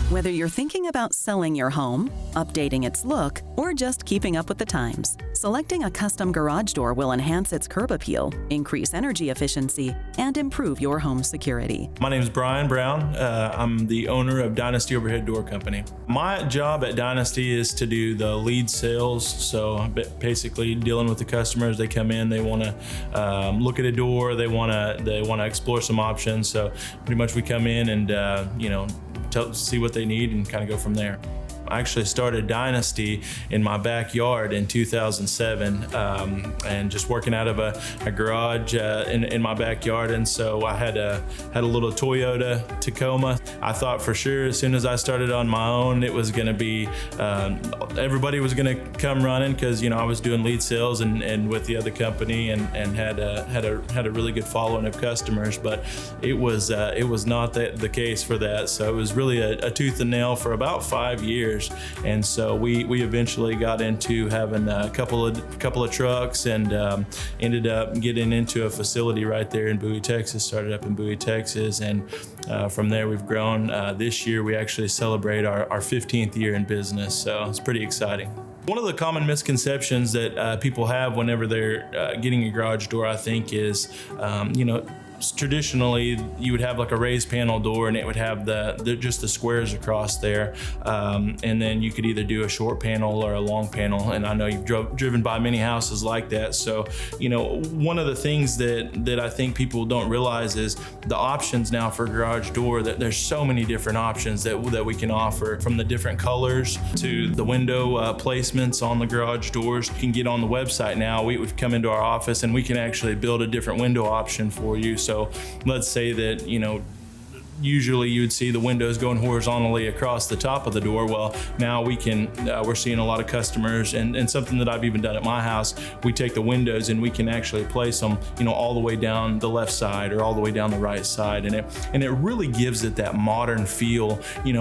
Whether you're thinking about selling your home, updating its look, or just keeping up with the times, selecting a custom garage door will enhance its curb appeal, increase energy efficiency, and improve your home's security. My name is Brian Brown. I'm the owner of Dynasty Overhead Door Company. My job at Dynasty is to do the lead sales, so basically dealing with the customers. They come in, they want to look at a door, they want to explore some options. So pretty much we come in and see what they need and kind of go from there. I actually started Dynasty in my backyard in 2007 and just working out of a garage in my backyard. And so I had a little Toyota Tacoma. I thought for sure as soon as I started on my own, it was going to be, everybody was going to come running because, I was doing lead sales and with the other company and had a really good following of customers, but it was not the case for that. So it was really a tooth and nail for about 5 years. And so we eventually got into having a couple of trucks and ended up getting into a facility right there in Bowie, Texas. Started up in Bowie, Texas, and from there we've grown. This year we actually celebrate our 15th year in business, so it's pretty exciting. One of the common misconceptions that people have whenever they're getting a garage door, I think, is traditionally you would have like a raised panel door and it would have just the squares across there, and then you could either do a short panel or a long panel, and I know you've driven by many houses like that. So one of the things that I think people don't realize is the options now for garage door, that there's so many different options that we can offer, from the different colors to the window placements on the garage doors. You can get on the website now. We've come into our office and we can actually build a different window option for you. So let's say that, usually you would see the windows going horizontally across the top of the door. Well, now we're seeing a lot of customers, and something that I've even done at my house, we take the windows and we can actually place them, all the way down the left side or all the way down the right side. And it really gives it that modern feel,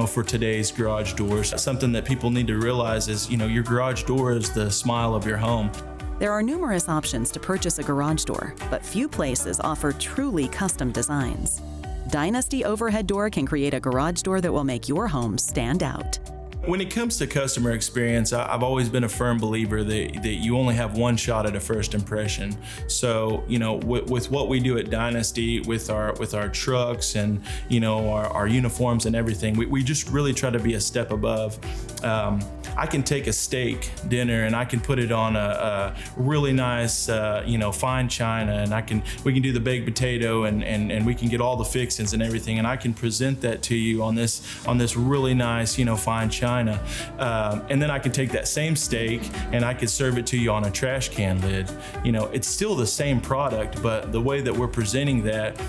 for today's garage doors. Something that people need to realize is, your garage door is the smile of your home. There are numerous options to purchase a garage door, but few places offer truly custom designs. Dynasty Overhead Door can create a garage door that will make your home stand out. When it comes to customer experience, I've always been a firm believer that you only have one shot at a first impression. So, with what we do at Dynasty, with our trucks and, our uniforms and everything, we just really try to be a step above. I can take a steak dinner and I can put it on a really nice, fine china, and we can do the baked potato and we can get all the fixings and everything, and I can present that to you on this really nice, fine china. And then I can take that same steak and I could serve it to you on a trash can lid. It's still the same product, but the way that we're presenting that,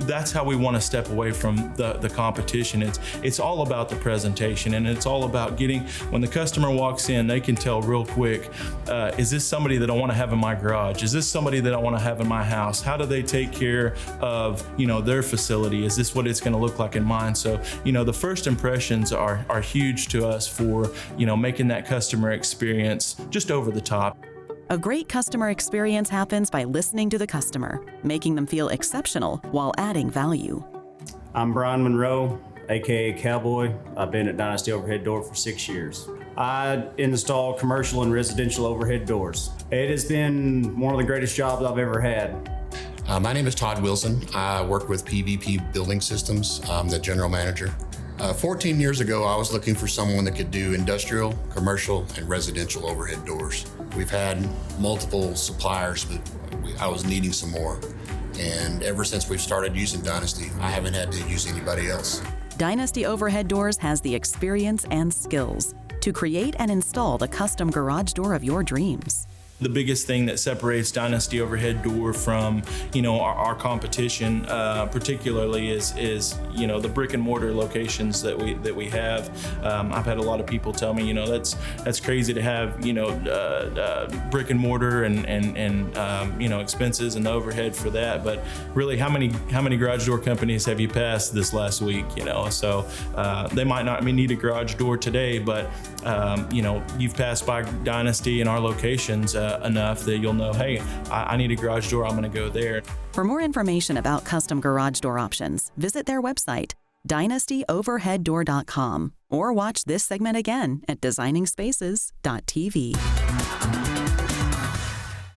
that's how we want to step away from the competition. It's all about the presentation, and it's all about when the customer walks in, they can tell real quick, is this somebody that I want to have in my garage? Is this somebody that I want to have in my house? How do they take care of, their facility? Is this what it's going to look like in mine? So, the first impressions are huge to us for, making that customer experience just over the top. A great customer experience happens by listening to the customer, making them feel exceptional while adding value. I'm Brian Monroe, aka Cowboy. I've been at Dynasty Overhead Door for 6 years. I install commercial and residential overhead doors. It has been one of the greatest jobs I've ever had. My name is Todd Wilson. I work with PVP Building Systems. I'm the general manager. 14 years ago, I was looking for someone that could do industrial, commercial, and residential overhead doors. We've had multiple suppliers, but I was needing some more. And ever since we've started using Dynasty, I haven't had to use anybody else. Dynasty Overhead Doors has the experience and skills to create and install the custom garage door of your dreams. The biggest thing that separates Dynasty Overhead Door from, our competition, particularly is the brick and mortar locations that we have. I've had a lot of people tell me, that's crazy to have, brick and mortar and expenses and the overhead for that. But really, how many garage door companies have you passed this last week? So they might not need a garage door today, but you've passed by Dynasty in our locations enough that you'll know, hey, I need a garage door, I'm going to go there. For more information about custom garage door options, visit their website, dynastyoverheaddoor.com or watch this segment again at designingspaces.tv.